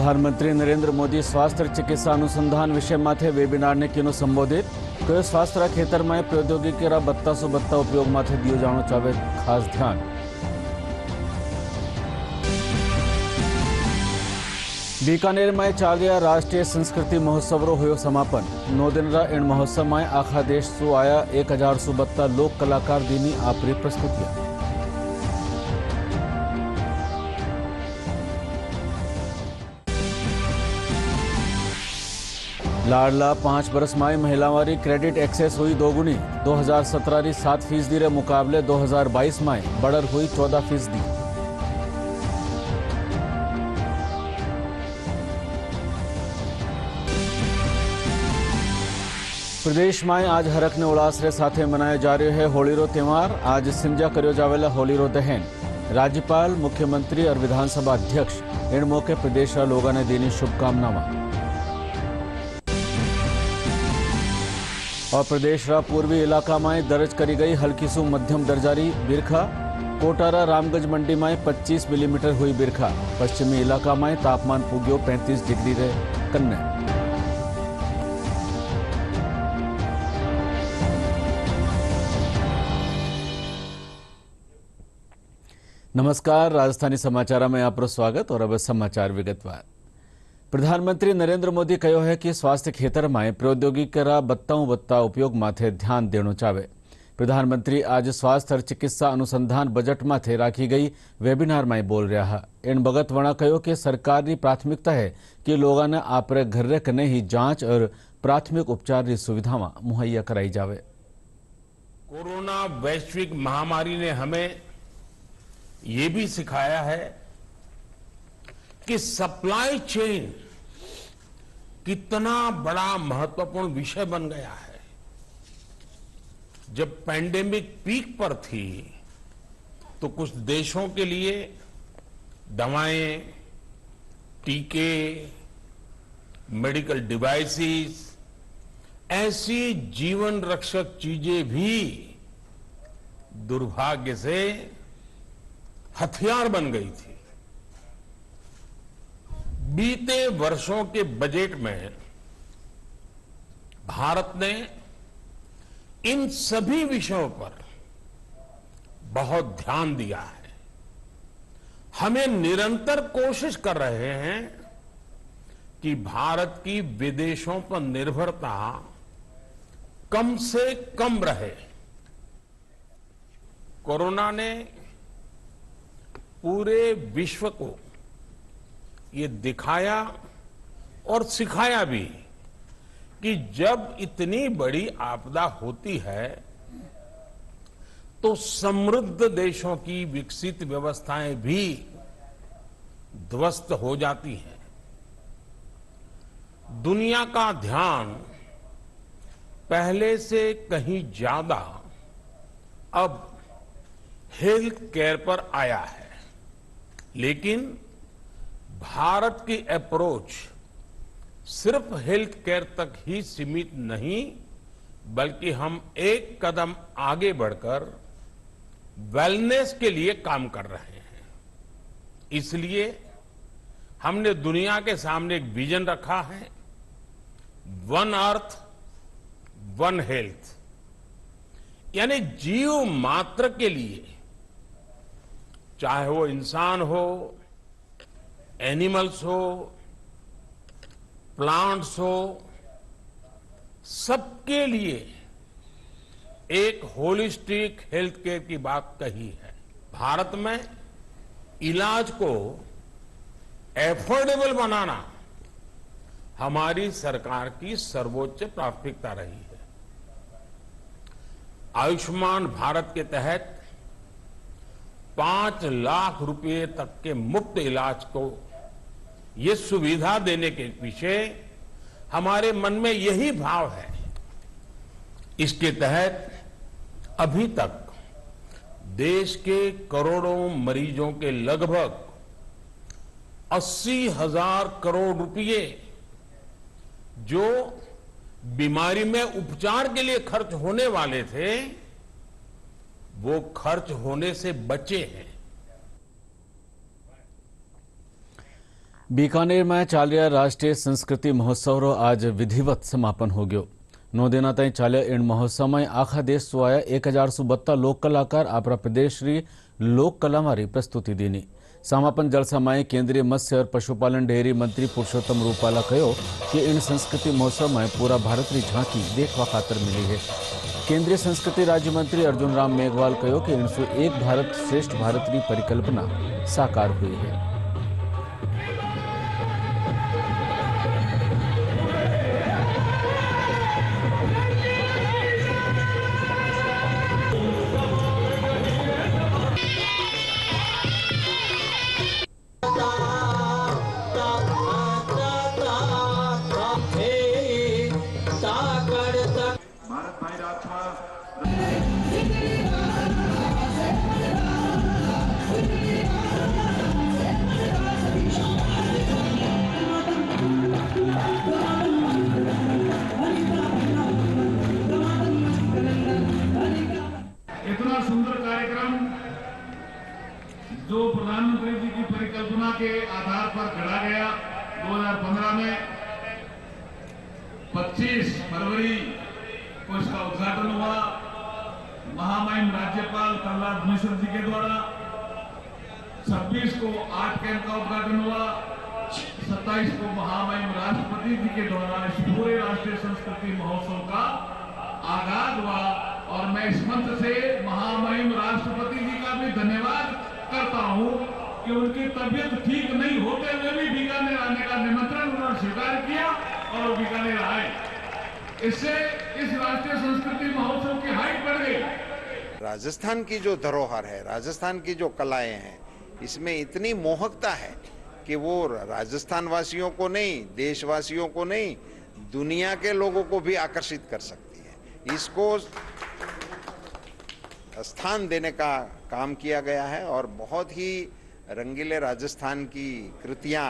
प्रधानमंत्री नरेंद्र मोदी स्वास्थ्य और चिकित्सा अनुसंधान विषय माथे वेबिनार ने किनो संबोधित कयो स्वास्थ्य खेतर में प्रौद्योगिकी बत्ता सु बत्ता उपयोग माथे दियो जाणो चाहे खास ध्यान। बीकानेर में चालिया राष्ट्रीय संस्कृति महोत्सव रो हुयो समापन। 9 दिन रा इन महोत्सव में आखा देश सु आया 1000 सु बत्ता लोक कलाकार दीनी आपरी प्रस्तुतियां। लाडला 5 बरस में महिलावारी क्रेडिट एक्सेस हुई दोगुनी। 2017 री 7% रे मुकाबले 2022 में बढ़र हुई 14%। प्रदेश में आज हरख ने उल्लास रे साथे मनाया जा रहा है होली रो त्यौहार। आज सिंजा करियो जावेला होली रो दहन। राज्यपाल, मुख्यमंत्री और विधानसभा अध्यक्ष इन मौके प्रदेश रा लोगों ने देनी शुभकामनाएं। और प्रदेश रा पूर्वी इलाका में दर्ज करी गई हल्की सु मध्यम दर्जारी बिरखा। कोटारा रामगंज मंडी में 25 मिलीमीटर हुई बिरखा। पश्चिमी इलाका में तापमान पुग्यो 35 डिग्री रे कन्ने। नमस्कार, राजस्थानी समाचार में आपरो स्वागत। और अब समाचार विगतवार। प्रधानमंत्री नरेंद्र मोदी कहो है कि स्वास्थ्य क्षेत्र में प्रौद्योगिकी बत्ताओं बत्ता उपयोग माथे ध्यान देनो चाहे। प्रधानमंत्री आज स्वास्थ्य और चिकित्सा अनुसंधान बजट माथे राखी गई वेबिनार में बोल रहा है। इन भगत वणा कहो कि सरकार की प्राथमिकता है कि लोगों ने आपरे घर कने ही जांच और प्राथमिक उपचार की सुविधा मुहैया कराई जावे। कोरोना वैश्विक महामारी ने हमें ये भी सिखाया है कि सप्लाई चेन कितना बड़ा महत्वपूर्ण विषय बन गया है। जब पैंडेमिक पीक पर थी तो कुछ देशों के लिए दवाएं, टीके, मेडिकल डिवाइसेस, ऐसी जीवन रक्षक चीजें भी दुर्भाग्य से हथियार बन गई थी। बीते वर्षों के बजट में भारत ने इन सभी विषयों पर बहुत ध्यान दिया है। हमें निरंतर कोशिश कर रहे हैं कि भारत की विदेशों पर निर्भरता कम से कम रहे। कोरोना ने पूरे विश्व को ये दिखाया और सिखाया भी कि जब इतनी बड़ी आपदा होती है तो समृद्ध देशों की विकसित व्यवस्थाएं भी ध्वस्त हो जाती हैं। दुनिया का ध्यान पहले से कहीं ज्यादा अब हेल्थ केयर पर आया है, लेकिन भारत की अप्रोच सिर्फ हेल्थ केयर तक ही सीमित नहीं, बल्कि हम एक कदम आगे बढ़कर वेलनेस के लिए काम कर रहे हैं। इसलिए हमने दुनिया के सामने एक विजन रखा है, वन अर्थ वन हेल्थ, यानी जीव मात्र के लिए, चाहे वो इंसान हो, एनिमल्स हो, प्लांट्स हो, सबके लिए एक होलिस्टिक हेल्थ केयर की बात कही है। भारत में इलाज को एफोर्डेबल बनाना हमारी सरकार की सर्वोच्च प्राथमिकता रही है। आयुष्मान भारत के तहत 5 लाख रुपए तक के मुफ्त इलाज को ये सुविधा देने के पीछे हमारे मन में यही भाव है। इसके तहत अभी तक देश के करोड़ों मरीजों के लगभग 80,000 करोड़ रुपए जो बीमारी में उपचार के लिए खर्च होने वाले थे वो खर्च होने से बचे हैं। बीकानेर में चालिया राष्ट्रीय संस्कृति महोत्सव रो आज विधिवत समापन हो गयो। 9 दिना ताई चालिया इन महोत्सव में आखा देश सु आया 1072 लोक कलाकार आपरा प्रदेश री लोक कला मारी प्रस्तुति दीनी। समापन जलसा में केंद्रीय मत्स्य और पशुपालन डेयरी मंत्री पुरुषोत्तम रूपाला कहो कि इन संस्कृति महोत्सव में पूरा भारत की झांकी देखवा खातर मिली है। केंद्रीय संस्कृति राज्य मंत्री अर्जुन राम मेघवाल कहो कि इनसु एक भारत श्रेष्ठ भारत की परिकल्पना साकार हुई है। इतना सुंदर कार्यक्रम जो प्रधानमंत्री जी की परिकल्पना के आधार पर गढ़ा गया 2015 में 25 फरवरी को इसका उद्घाटन हुआ। महामहिम राज्यपाल प्रहलाद मिश्र जी के द्वारा 26 को आर्ट कैंप का उद्घाटन हुआ। 27 को महामहिम राष्ट्रपति जी के द्वारा इस पूरे राष्ट्रीय संस्कृति महोत्सव का आगाज हुआ। और मैं इस मंच से महामहिम राष्ट्रपति जी का भी धन्यवाद करता हूं कि उनकी तबीयत ठीक नहीं होते हुए भी बीकानेर आने का निमंत्रण उन्होंने स्वीकार किया और बीकानेर आए। इससे इस राष्ट्रीय संस्कृति महोत्सव की हाइट बढ़ गई। राजस्थान की जो धरोहर है, राजस्थान की जो कलाएं हैं, इसमें इतनी मोहकता है कि वो राजस्थान वासियों को नहीं, देशवासियों को नहीं, दुनिया के लोगों को भी आकर्षित कर सकती है। इसको स्थान देने का काम किया गया है और बहुत ही रंगीले राजस्थान की कृतियां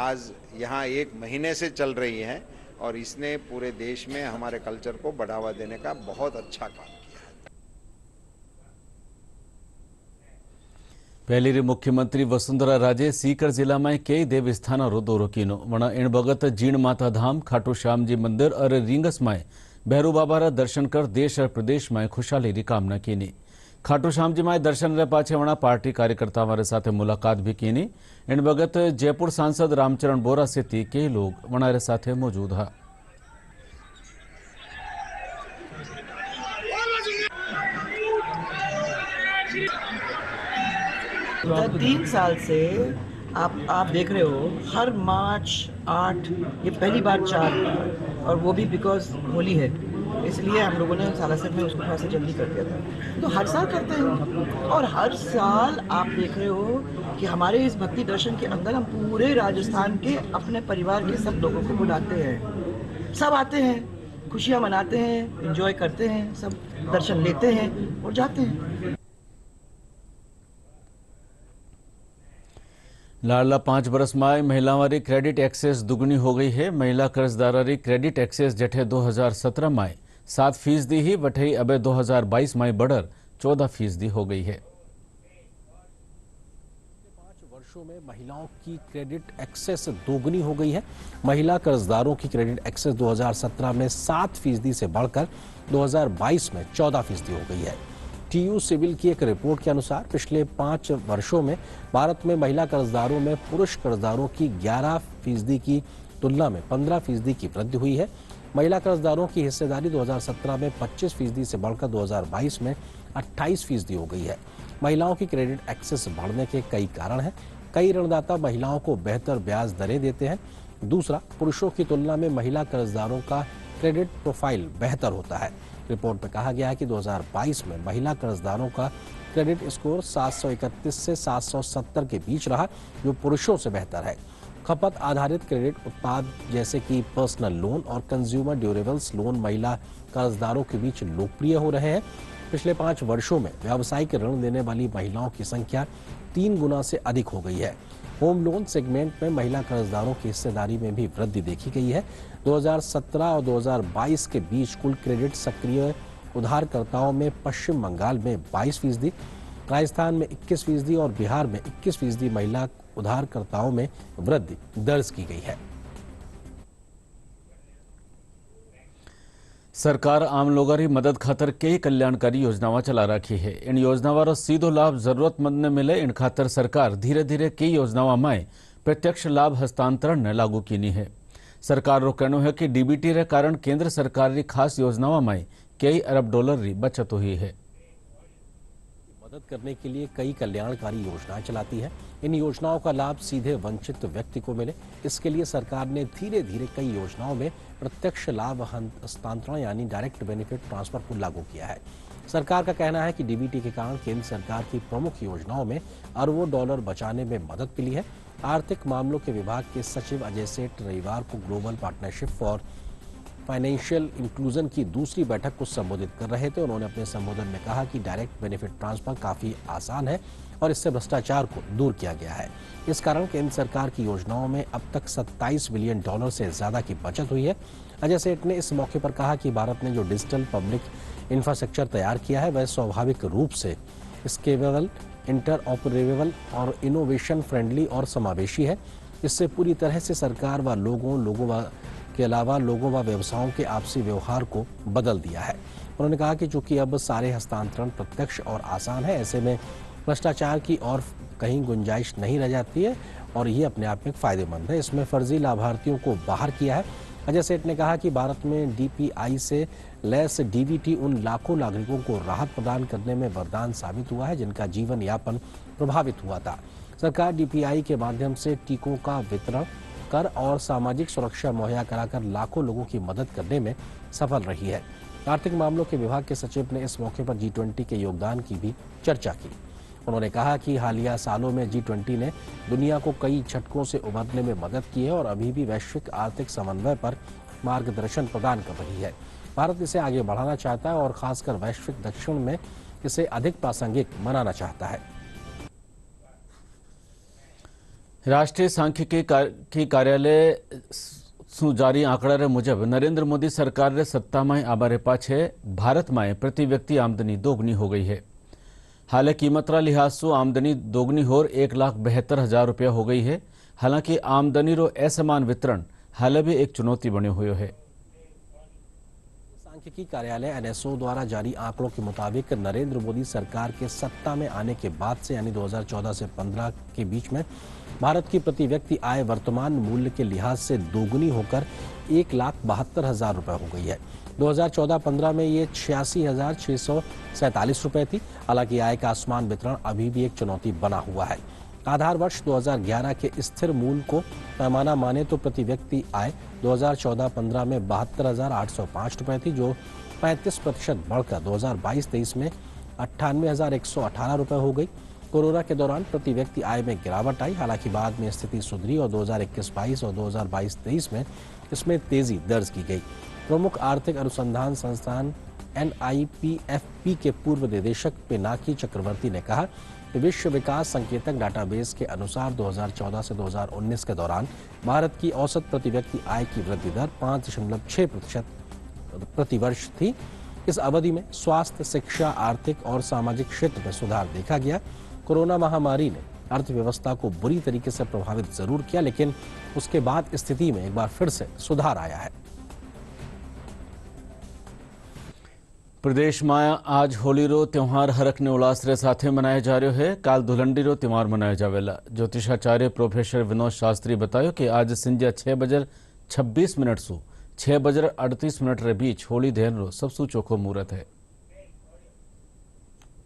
आज यहाँ 1 महीने से चल रही हैं और इसने पूरे देश में हमारे कल्चर को बढ़ावा देने का बहुत अच्छा काम किया है। पहली री मुख्यमंत्री वसुंधरा राजे सीकर जिला में कई देव स्थानों रो दौरो कीनो। वना इन बगत जीण माता धाम, खाटू श्याम जी मंदिर और रिंगस में भैरू बाबा रा दर्शन कर देश और प्रदेश में खुशहाली री कामना कीनी। खाटू श्याम जी में दर्शन रे पाछे वना पार्टी कार्यकर्ता वाले साथ मुलाकात भी कीनी। इन बगत जयपुर सांसद रामचरण बोरा सहित कई लोग वना रे साथ मौजूद हा। तो 3 साल से आप देख रहे हो हर मार्च 8 ये पहली बार 4 और वो भी बिकॉज होली है, इसलिए हम लोगों ने सालासर में उसको थोड़ा सा जल्दी कर दिया था। तो हर साल करते हैं और हर साल आप देख रहे हो कि हमारे इस भक्ति दर्शन के अंदर हम पूरे राजस्थान के अपने परिवार के सब लोगों को बुलाते हैं। सब आते हैं, खुशियाँ मनाते हैं, एंजॉय करते हैं, सब दर्शन लेते हैं और जाते हैं। लाडला 5 बरस में महिलाओं की क्रेडिट एक्सेस दुगनी हो गई है। महिला कर्जदार की क्रेडिट एक्सेस जठे 2017 में 7% ही वठई अब 2022 में बढ़कर 14% हो गई है। 5 वर्षों में महिलाओं की क्रेडिट एक्सेस दोगुनी हो गई है। महिला कर्जदारों की क्रेडिट एक्सेस 2017 में 7% से बढ़कर 2022 में 14% हो गई है। टीयू सिविल की एक रिपोर्ट के अनुसार पिछले 5 वर्षों में भारत में महिला कर्जदारों में पुरुष कर्जदारों की 11% की तुलना में 15% की वृद्धि हुई है। महिला कर्जदारों की हिस्सेदारी 2017 में 25% से बढ़कर 2022 में 28% हो गई है। महिलाओं की क्रेडिट एक्सेस बढ़ने के कई कारण हैं। कई ऋणदाता महिलाओं को बेहतर ब्याज दरें देते हैं। दूसरा, पुरुषों की तुलना में महिला कर्जदारों का क्रेडिट प्रोफाइल बेहतर होता है। रिपोर्ट में कहा गया है कि 2022 में महिला कर्जदारों का क्रेडिट स्कोर 731 से 770 के बीच रहा, जो पुरुषों से बेहतर है। खपत आधारित क्रेडिट उत्पाद जैसे कि पर्सनल लोन और कंज्यूमर ड्यूरेबल्स लोन महिला कर्जदारों के बीच लोकप्रिय हो रहे हैं। पिछले 5 वर्षों में व्यावसायिक ऋण लेने वाली महिलाओं की संख्या 3 गुना से अधिक हो गई है। होम लोन सेगमेंट में महिला कर्जदारों की हिस्सेदारी में भी वृद्धि देखी गई है। 2017 और 2022 के बीच कुल क्रेडिट सक्रिय उधारकर्ताओं में पश्चिम बंगाल में 22%, राजस्थान में 21% और बिहार में 21% महिला उधारकर्ताओं में वृद्धि दर्ज की गई है। सरकार आम लोगों की मदद खातर कई कल्याणकारी योजनावां चला रखी है। इन योजनावां रो सीधो लाभ जरूरतमंद ने मिले, इन खातर सरकार धीरे धीरे कई योजनावां में प्रत्यक्ष लाभ हस्तांतरण ने लागू कीनी है। सरकार रो कहना है कि डीबीटी रे कारण केंद्र सरकार की खास योजनावां में कई अरब डॉलर की बचत हुई है। मदद करने के लिए कई कल्याणकारी योजनाएं चलाती है। इन योजनाओं का लाभ सीधे वंचित व्यक्ति को मिले, इसके लिए सरकार ने धीरे धीरे कई योजनाओं में प्रत्यक्ष लाभ हस्तांतरण यानी डायरेक्ट बेनिफिट ट्रांसफर को लागू किया है। सरकार का कहना है कि डीबीटी के कारण केंद्र सरकार की प्रमुख योजनाओं में अरबों डॉलर बचाने में मदद मिली है। आर्थिक मामलों के विभाग के सचिव अजय सेठ रविवार को global partnership for financial inclusion की दूसरी बैठक को संबोधित कर रहे थे। उन्होंने अपने संबोधन में कहा कि डायरेक्ट बेनिफिट ट्रांसफर काफी आसान है और इससे भ्रष्टाचार को दूर किया गया है। इस कारण केंद्र सरकार की योजनाओं में अब तक 27 बिलियन डॉलर से ज्यादा की बचत हुई है। अजय सेठ ने इस मौके पर कहा कि भारत ने जो डिजिटल पब्लिक इंफ्रास्ट्रक्चर तैयार किया है वह स्वाभाविक रूप से स्केलेबल, इंटरऑपरेबल और इनोवेशन फ्रेंडली और समावेशी है। इससे पूरी तरह से सरकार व लोगों के अलावा लोगों व व्यवसायों के आपसी व्यवहार को बदल दिया है। उन्होंने कहा कि चूंकि अब सारे हस्तांतरण प्रत्यक्ष और आसान है, ऐसे में भ्रष्टाचार की और कहीं गुंजाइश नहीं रह जाती है और ये अपने आप में फायदेमंद है। इसमें फर्जी लाभार्थियों को बाहर किया है। अजय सेठ ने कहा कि भारत में डीपीआई से लैस डीबीटी उन लाखों नागरिकों को राहत प्रदान करने में वरदान साबित हुआ है जिनका जीवन यापन प्रभावित हुआ था। सरकार डीपीआई के माध्यम से टीकों का वितरण कर और सामाजिक सुरक्षा मुहैया कराकर लाखों लोगों की मदद करने में सफल रही है। आर्थिक मामलों के विभाग के सचिव ने इस मौके पर G20 के योगदान की भी चर्चा की। उन्होंने कहा कि हालिया सालों में G20 ने दुनिया को कई झटकों से उभरने में मदद की है और अभी भी वैश्विक आर्थिक समन्वय पर मार्गदर्शन प्रदान कर रही है। भारत इसे आगे बढ़ाना चाहता है और खासकर वैश्विक दक्षिण में इसे अधिक प्रासंगिक बनाना चाहता है। राष्ट्रीय सांख्यिकी कार्यालय जारी आंकड़ा रे मुजब नरेंद्र मोदी सरकार रे सत्ता में आबारे पाछे भारत में प्रति व्यक्ति आमदनी दोगुनी हो गई है। हाल कीमत रा लिहाज से आमदनी दोगुनी होर 1,72,000 रुपया हो गई है। हालांकि आमदनी रो असमान वितरण हाल भी एक चुनौती बने हुए है। सांख्यिकी कार्यालय NSO द्वारा जारी आंकड़ों के मुताबिक नरेंद्र मोदी सरकार के सत्ता में आने के बाद से यानी 2014 से 15 के बीच में भारत की प्रति व्यक्ति आय वर्तमान मूल्य के लिहाज से दोगुनी होकर 1,72,000 रुपए हो गई है। 2014-15 में ये 86,647 रुपए थी। हालांकि आय का असमान वितरण अभी भी एक चुनौती बना हुआ है। आधार वर्ष 2011 के स्थिर मूल्य को पैमाना माने तो प्रति व्यक्ति आय 2014-15 में 72,805 रुपए थी, जो 35% बढ़कर 2022-23 में 98,118 रुपए हो गई। कोरोना के दौरान प्रति व्यक्ति आय में गिरावट आई, हालांकि बाद में स्थिति सुधरी और 2021-22 और 2022-23 में इसमें तेजी दर्ज की गई। प्रमुख आर्थिक अनुसंधान संस्थान NIPFP के पूर्व निदेशक पिनाकी चक्रवर्ती ने कहा कि विश्व विकास संकेतक डाटाबेस के अनुसार 2014 से 2019 के दौरान भारत की औसत प्रति व्यक्ति आय की वृद्धि दर 5.6% प्रति वर्ष थी। इस अवधि में स्वास्थ्य, शिक्षा, आर्थिक और सामाजिक क्षेत्र में सुधार देखा गया। कोरोना महामारी ने अर्थव्यवस्था को बुरी तरीके से प्रभावित जरूर किया, लेकिन उसके बाद स्थिति में एक बार फिर से सुधार आया है। प्रदेश में आज होली रो त्यौहार हरखने उल्लास रे साथे मनाया जा रहा है। काल धुलंडी रो त्यौहार मनाया जावेला। ज्योतिषाचार्य प्रोफेसर विनोद शास्त्री बतायो कि आज संध्या 6:26 सु 6:38 रे बीच होली दहन रो सबसु चोखो मुहूर्त है।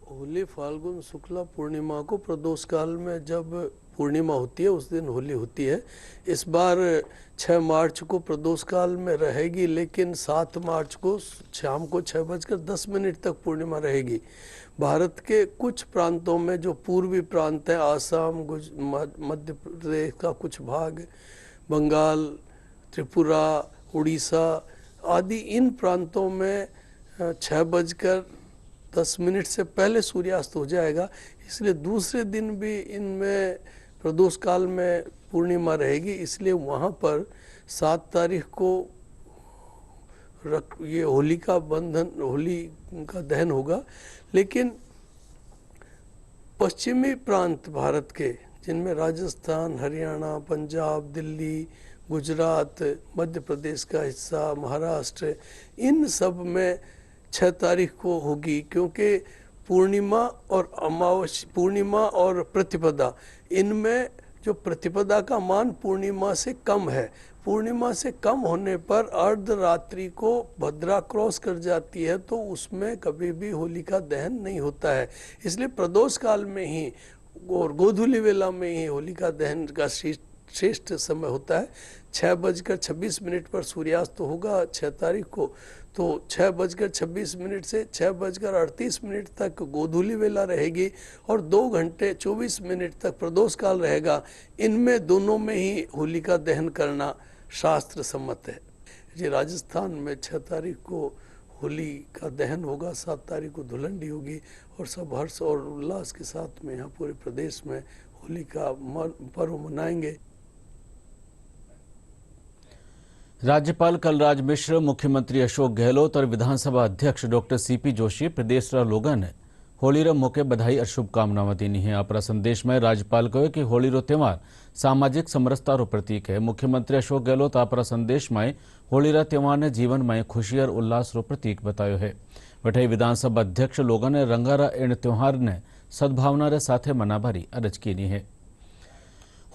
होली फाल्गुन शुक्ला पूर्णिमा को प्रदोष काल में जब पूर्णिमा होती है उस दिन होली होती है। इस बार 6 मार्च को प्रदोष काल में रहेगी, लेकिन 7 मार्च को शाम को 6:10 तक पूर्णिमा रहेगी। भारत के कुछ प्रांतों में जो पूर्वी प्रांत है, आसाम, मध्य प्रदेश का कुछ भाग, बंगाल, त्रिपुरा, उड़ीसा आदि, इन प्रांतों में 6:10 से पहले सूर्यास्त हो जाएगा। इसलिए दूसरे दिन भी इनमें प्रदोष काल में पूर्णिमा रहेगी। इसलिए वहाँ पर 7 तारीख को ये होली का दहन होगा। लेकिन पश्चिमी प्रांत भारत के, जिनमें राजस्थान, हरियाणा, पंजाब, दिल्ली, गुजरात, मध्य प्रदेश का हिस्सा, महाराष्ट्र, इन सब में 6 तारीख को होगी, क्योंकि पूर्णिमा और अमावस्या, पूर्णिमा और प्रतिपदा, इनमें जो प्रतिपदा का मान पूर्णिमा से कम है, पूर्णिमा से कम होने पर अर्धरात्रि को भद्रा क्रॉस कर जाती है, तो उसमें कभी भी होलिका दहन नहीं होता है। इसलिए प्रदोष काल में ही और गोधूली वेला में ही होलिका दहन का श्रेष्ठ समय होता है। 6:26 पर सूर्यास्त होगा 6 तारीख को, तो 6:26 से 6:38 तक गोधूली वेला रहेगी और 2 घंटे 24 मिनट तक प्रदोष काल रहेगा। इनमें दोनों में ही होलिका दहन करना शास्त्र सम्मत है। ये राजस्थान में 6 तारीख को होली का दहन होगा, 7 तारीख को धुलंडी होगी और सब हर्ष और उल्लास के साथ में यहाँ पूरे प्रदेश में होली का पर्व मनाएंगे। राज्यपाल कलराज मिश्र, मुख्यमंत्री अशोक गहलोत और विधानसभा अध्यक्ष डॉक्टर सीपी जोशी प्रदेश लोगों ने होली रो मौके बधाई और शुभकामनाएं दी है। अपना संदेश में राज्यपाल कहो कि होली रो त्यौहार सामाजिक समरसता रो प्रतीक है। मुख्यमंत्री अशोक गहलोत अपना संदेश में होली रा त्यौहार ने जीवन में खुशी और उल्लास रो प्रतीक बतायो है। वठे विधानसभा अध्यक्ष लोगों ने रंगारा इन त्यौहार ने सद्भावना रे साथे मनाबारी अरज की है।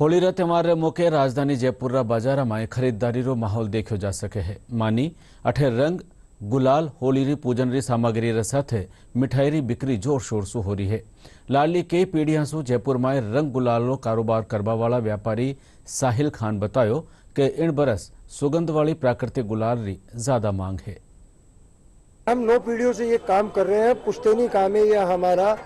होली रा त्यौहार रे मौके राजधानी जयपुर रा बाजार में खरीदारी रो माहौल देखो जा सके है। मानी अठे रंग गुलाल होली री पूजन री सामग्री रे साथे मिठाई री बिक्री जोर शोर से हो रही है। लाली कई पीढ़ियां सु जयपुर में रंग गुलाल रो कारोबार करवा वाला व्यापारी साहिल खान बतायो कि इन बरस सुगंध वाली प्राकृतिक गुलाल री ज्यादा मांग है। हम 9 पीढ़ियों से ये काम कर रहे हैं, पुश्तैनी काम है यह हमारा,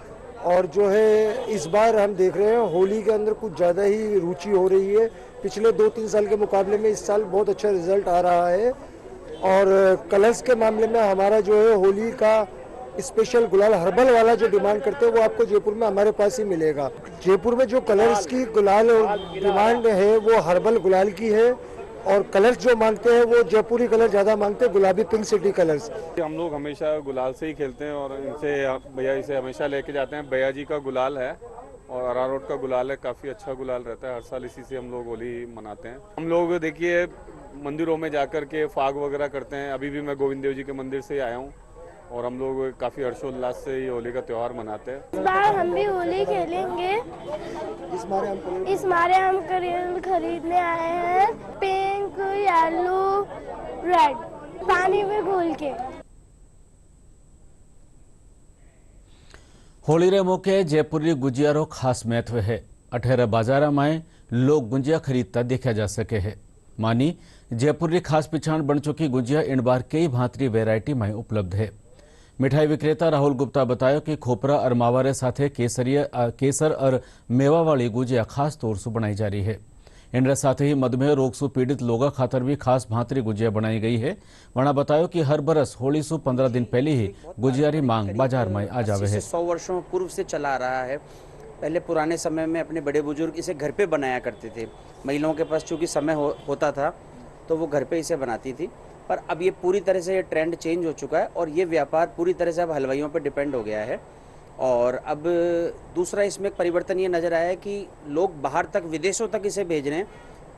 और जो है इस बार हम देख रहे हैं होली के अंदर कुछ ज़्यादा ही रुचि हो रही है। पिछले 2-3 साल के मुकाबले में इस साल बहुत अच्छा रिजल्ट आ रहा है। और कलर्स के मामले में हमारा जो है होली का स्पेशल गुलाल हर्बल वाला जो डिमांड करते हैं वो आपको जयपुर में हमारे पास ही मिलेगा। जयपुर में जो कलर्स की गुलाल डिमांड है वो हर्बल गुलाल की है, और कलर्स जो मांगते हैं वो जयपुरी कलर ज़्यादा मांगते हैं, गुलाबी पिंक सिटी कलर्स। हम लोग हमेशा गुलाल से ही खेलते हैं और इनसे भैया इसे हमेशा लेके जाते हैं। भैया जी का गुलाल है और अरारोट का गुलाल है, काफ़ी अच्छा गुलाल रहता है। हर साल इसी से हम लोग होली मनाते हैं। हम लोग देखिए मंदिरों में जाकर के फाग वगैरह करते हैं। अभी भी मैं गोविंद देव जी के मंदिर से आया हूँ और हम लोग काफ़ी हर्षोल्लास से ये होली का त्यौहार मनाते हैं। इस बार हम भी होली खेलेंगे। इस बार हम खरीदने आए हैं पिंक, येलो, रेड, पानी में घोल के। होली रे मौके जयपुरी गुजिया रो खास महत्व है। अठेरा बाजारा में लोग गुंजिया खरीदता देखा जा सके है। मानी जयपुर की खास पहचान बन चुकी गुंजिया इन बार कई भांतरी वेरायटी में उपलब्ध है। मिठाई विक्रेता राहुल गुप्ता बताया कि खोपरा और मावारे साथे केसर और मेवा वाली गुजिया खास तौर से बनाई जा रही है। इन साथ ही मधुमेह रोग से पीड़ित लोगों खातर भी खास भांतरी गुजिया बनाई गई है। वना बतायो कि हर बरस होली से 15 दिन पहले ही गुजिया री मांग बाजार में आ जावे है। 100 वर्षों पूर्व से चला रहा है। पहले पुराने समय में अपने बड़े बुजुर्ग इसे घर पे बनाया करते थे। महिलाओं के पास चूँकि समय होता था तो वो घर पे इसे बनाती थी, पर अब ये पूरी तरह से ये ट्रेंड चेंज हो चुका है और ये व्यापार पूरी तरह से अब हलवाइयों पर डिपेंड हो गया है। और अब दूसरा इसमें परिवर्तन ये नज़र आया है कि लोग बाहर तक, विदेशों तक इसे भेज रहे हैं।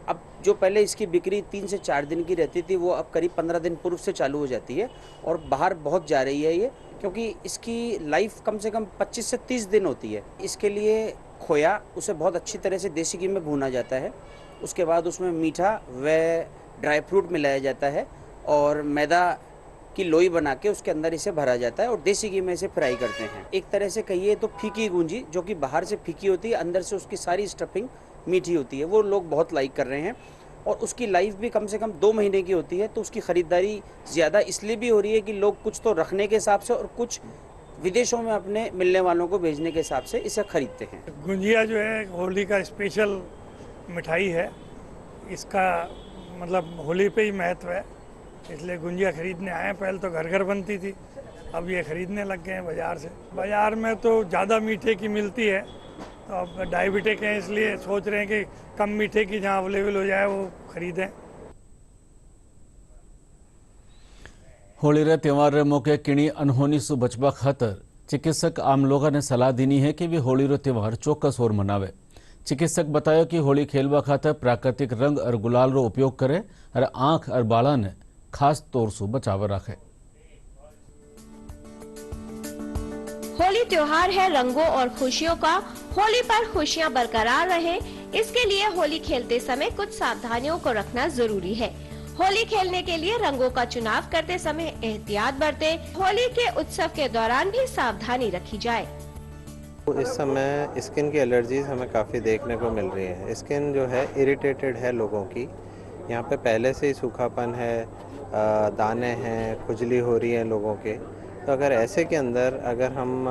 अब जो पहले इसकी बिक्री 3 से 4 दिन की रहती थी वो अब करीब 15 दिन पूर्व से चालू हो जाती है और बाहर बहुत जा रही है ये, क्योंकि इसकी लाइफ कम से कम 25 से 30 दिन होती है। इसके लिए खोया उसे बहुत अच्छी तरह से देसी घी में भूना जाता है, उसके बाद उसमें मीठा व ड्राई फ्रूट मिलाया जाता है और मैदा की लोई बना के उसके अंदर इसे भरा जाता है और देसी घी में इसे फ्राई करते हैं। एक तरह से कहिए तो फीकी गूंजी, जो कि बाहर से फीकी होती है, अंदर से उसकी सारी स्टफिंग मीठी होती है, वो लोग बहुत लाइक कर रहे हैं। और उसकी लाइफ भी कम से कम 2 महीने की होती है, तो उसकी ख़रीदारी ज़्यादा इसलिए भी हो रही है कि लोग कुछ तो रखने के हिसाब से और कुछ विदेशों में अपने मिलने वालों को भेजने के हिसाब से इसे खरीदते हैं। गुंजिया जो है होली का स्पेशल मिठाई है, इसका मतलब होली पे ही महत्व है, इसलिए गुंजिया खरीदने आए। पहले तो घर घर बनती थी, अब ये खरीदने लग गए हैं बाज़ार से। बाज़ार में तो ज़्यादा मीठे की मिलती है, तो अब डायबिटिक हैं इसलिए सोच रहे हैं कि कम मीठे की जहाँ अवेलेबल हो जाए वो खरीदें। होली रे त्यौहार रे मौके किणी अनहोनी सु बचवा खातर चिकित्सक आम लोगों ने सलाह दीनी है कि वे होली रो त्यौहार चौक्कस और मनावे। चिकित्सक बताया कि होली खेलवा खातर प्राकृतिक रंग और गुलाल रो उपयोग करे और आंख और बाला ने खास तौर से बचाव रखे। होली त्योहार है रंगों और खुशियों का। होली पर खुशियां बरकरार रहे, इसके लिए होली खेलते समय कुछ सावधानियों को रखना जरूरी है। होली खेलने के लिए रंगों का चुनाव करते समय एहतियात बरतें। होली के उत्सव के दौरान भी सावधानी रखी जाए। इस समय स्किन की एलर्जीज हमें काफ़ी देखने को मिल रही है। स्किन जो है इरिटेटेड है लोगों की, यहाँ पे पहले से ही सूखापन है, दाने हैं, खुजली हो रही है लोगों के। तो अगर ऐसे के अंदर अगर हम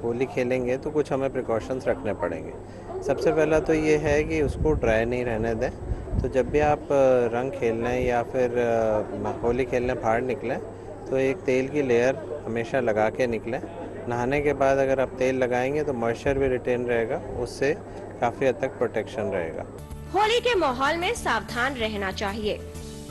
होली खेलेंगे तो कुछ हमें प्रिकॉशंस रखने पड़ेंगे। सबसे पहला तो ये है कि उसको ड्राई नहीं रहने दें। तो जब भी आप रंग खेलने या फिर होली खेलने बाहर निकलें तो एक तेल की लेयर हमेशा लगा के निकलें। नहाने के बाद अगर आप तेल लगाएंगे तो मॉइस्चर भी रिटेन रहेगा, उससे काफ़ी हद तक प्रोटेक्शन रहेगा। होली के माहौल में सावधान रहना चाहिए।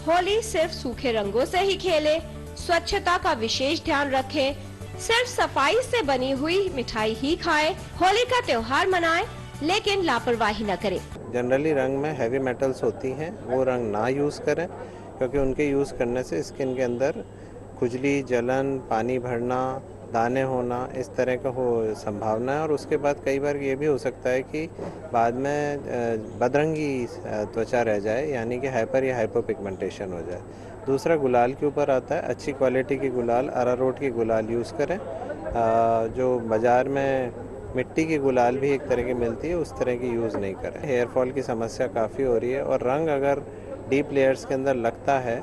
होली सिर्फ सूखे रंगों से ही खेले, स्वच्छता का विशेष ध्यान रखें, सिर्फ सफाई से बनी हुई मिठाई ही खाएं। होली का त्योहार मनाएं, लेकिन लापरवाही न करें। जनरली रंग में हैवी मेटल्स होती हैं, वो रंग ना यूज़ करें, क्योंकि उनके यूज़ करने से स्किन के अंदर खुजली, जलन, पानी भरना, दाने होना, इस तरह का हो संभावना है। और उसके बाद कई बार ये भी हो सकता है कि बाद में बदरंगी त्वचा रह जाए, यानी कि हाइपर या हाइपोपिगमेंटेशन हो जाए। दूसरा गुलाल के ऊपर आता है। अच्छी क्वालिटी की गुलाल, अरारोट की गुलाल यूज़ करें। जो बाज़ार में मिट्टी की गुलाल भी एक तरह की मिलती है, उस तरह की यूज़ नहीं करें। हेयर फॉल की समस्या काफ़ी हो रही है और रंग अगर डीप लेयर्स के अंदर लगता है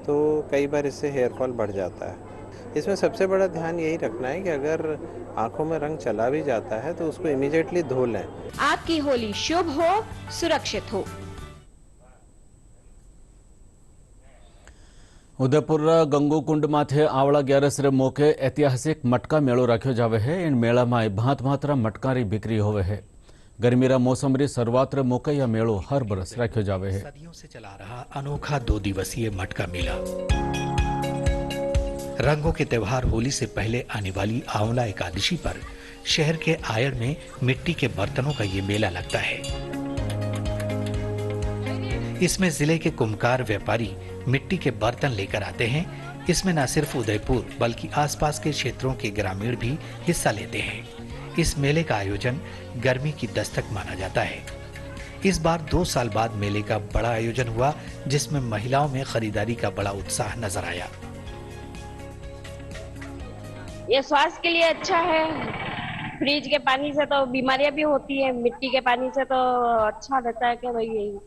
तो कई बार इससे हेयर फॉल बढ़ जाता है। इसमें सबसे बड़ा ध्यान यही रखना है कि अगर आंखों में रंग चला भी जाता है तो उसको इमीडिएटली धो लें। आपकी होली शुभ हो, सुरक्षित हो। उदयपुर गंगोकुंड माथे आवड़ा ग्यारस रे मौके ऐतिहासिक मटका मेळो राख्यो जावे है। इन मेला में भांत भांतरा मटका री बिक्री होवे है। गर्मी रा मौसम री शुरुआत रे मौके यह मेळो हर बरस राख्यो जावे है। सदियों से चला रहा अनोखा 2 दिवसीय मटका मेला। रंगों के त्योहार होली से पहले आने वाली आंवला एकादशी पर शहर के आयड़ में मिट्टी के बर्तनों का ये मेला लगता है। इसमें जिले के कुम्हकार व्यापारी मिट्टी के बर्तन लेकर आते हैं। इसमें न सिर्फ उदयपुर बल्कि आसपास के क्षेत्रों के ग्रामीण भी हिस्सा लेते हैं। इस मेले का आयोजन गर्मी की दस्तक माना जाता है। इस बार 2 साल बाद मेले का बड़ा आयोजन हुआ, जिसमें महिलाओं में खरीदारी का बड़ा उत्साह नजर आया। ये स्वास्थ्य के लिए अच्छा है। फ्रिज के पानी से तो बीमारियां भी होती है, मिट्टी के पानी से तो अच्छा रहता है कि भाई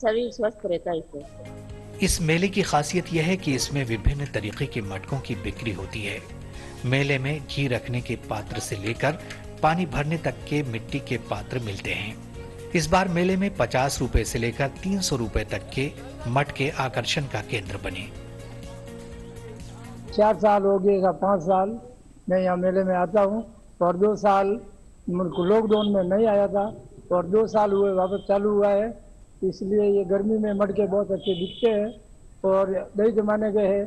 शरीर स्वस्थ रहता है इससे। इस मेले की खासियत यह है कि इसमें विभिन्न तरीके के मटकों की बिक्री होती है। मेले में घी रखने के पात्र से लेकर पानी भरने तक के मिट्टी के पात्र मिलते हैं। इस बार मेले में 50 रुपए से लेकर 300 रुपए तक के मटके आकर्षण का केंद्र बने। 4 साल हो गए, 5 साल मैं यहाँ मेले में आता हूँ और 2 साल लॉकडाउन में नहीं आया था और 2 साल हुए वापस चालू हुआ है। इसलिए ये गर्मी में मटके बहुत अच्छे दिखते हैं और दही जमाने के हैं,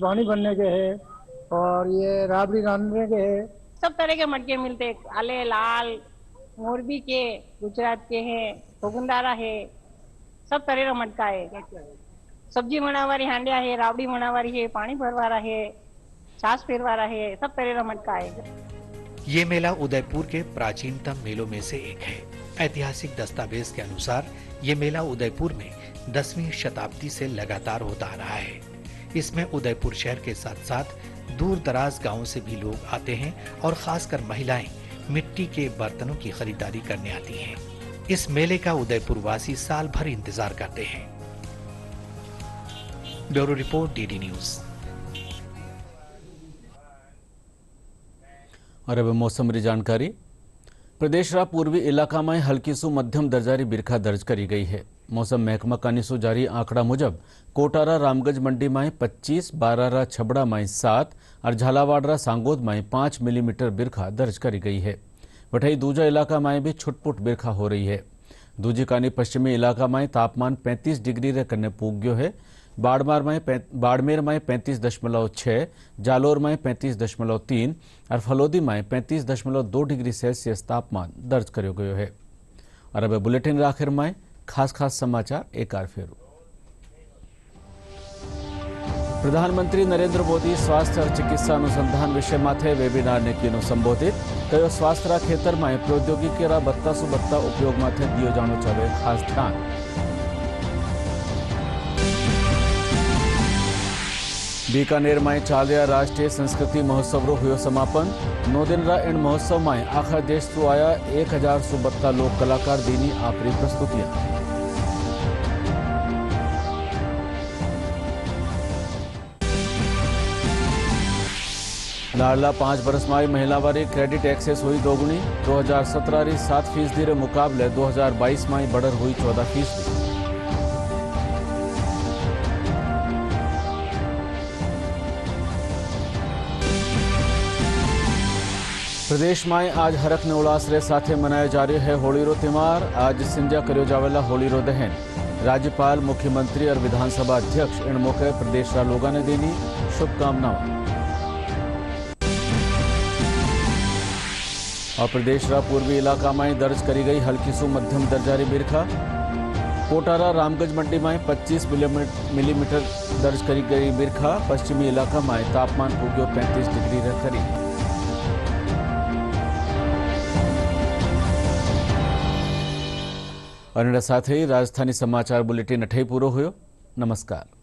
पानी भरने के हैं और ये राबड़ी रांधने के हैं। सब तरह के मटके मिलते हैं, काले, लाल, मोरबी के, गुजरात के हैं, भोगुंदारा है, सब तरह का मटका है। सब्जी बनावारी हांडिया है, राबड़ी बनावारी है, पानी भरवारा है, छाछ फेरवारा है, सब तरह का मटका है। ये मेला उदयपुर के प्राचीनतम मेलों में से एक है। ऐतिहासिक दस्तावेज के अनुसार ये मेला उदयपुर में 10वीं शताब्दी से लगातार होता आ रहा है। इसमें उदयपुर शहर के साथ साथ दूर दराज गांवों से भी लोग आते हैं और खासकर महिलाएं मिट्टी के बर्तनों की खरीदारी करने आती हैं। इस मेले का उदयपुर वासी साल भर इंतजार करते हैं। Bureau report, DD news. और अब मौसम री जानकारी। प्रदेश रा पूर्वी इलाका में हल्की सु मध्यम दर्जारी बिरखा दर्ज करी गई है। मौसम महकमा कानीसु जारी आंकड़ा मुजब कोटारा रामगंज मंडी में 25, बारारा छबड़ा में 7 और झालावाड़ सांगोद में 5 मिलीमीटर बिरखा दर्ज करी गई है। वठाई दूजा इलाका में भी छुटपुट बिरखा हो रही है। दूजी कानी पश्चिमी इलाका में तापमान 35 डिग्री रे कन्ने पूग गयो है। बाड़मेर में 35.6, जालोर में 35.3 और फलोदी में 35.2 डिग्री सेल्सियस तापमान दर्ज करो गयो है। और अब बुलेटिन आखिर में खास समाचार एक बार फेरू। प्रधानमंत्री नरेंद्र मोदी स्वास्थ्य और चिकित्सा अनुसंधान विषय माथे वेबिनार ने कियो संबोधित कयो स्वास्थ्य खेतर में प्रौद्योगिकी बत्ता सु बत्ता उपयोग माथे दियो जानो चाहे खास ध्यान। बीकानेर में चल रहा राष्ट्रीय संस्कृति महोत्सव रो हुयो समापन। 9 दिन रा इन महोत्सव में आखा देश तो आया 1000 सु बत्ता लोक कलाकार दीनी आपरी प्रस्तुतियां। लाडला 5 बरस में महिला वाली क्रेडिट एक्सेस हुई दोगुनी। 2017 री 7% रे मुकाबले 2022 में बढ़र हुई 14%। प्रदेश में आज हरख ने उल्लास रे साथे मनाया जा रही है होली रो त्यौहार। आज सिंजा करो जावेला होली रो दहन। राज्यपाल, मुख्यमंत्री और विधानसभा अध्यक्ष इन मौके प्रदेश रा लोगों ने देनी शुभकामनाएं। और प्रदेश रा पूर्वी इलाका में दर्ज करी गई हल्की सु मध्यम दर्जारी बिरखा। कोटारा रामगंज मंडी में 25 मिलीमीटर दर्ज करी गई बिरखा। पश्चिमी इलाका में तापमान पुग्यो 35 डिग्री रे करीब। और साथ ही राजधानी समाचार बुलेटिन अठे पूरो हुयो। नमस्कार।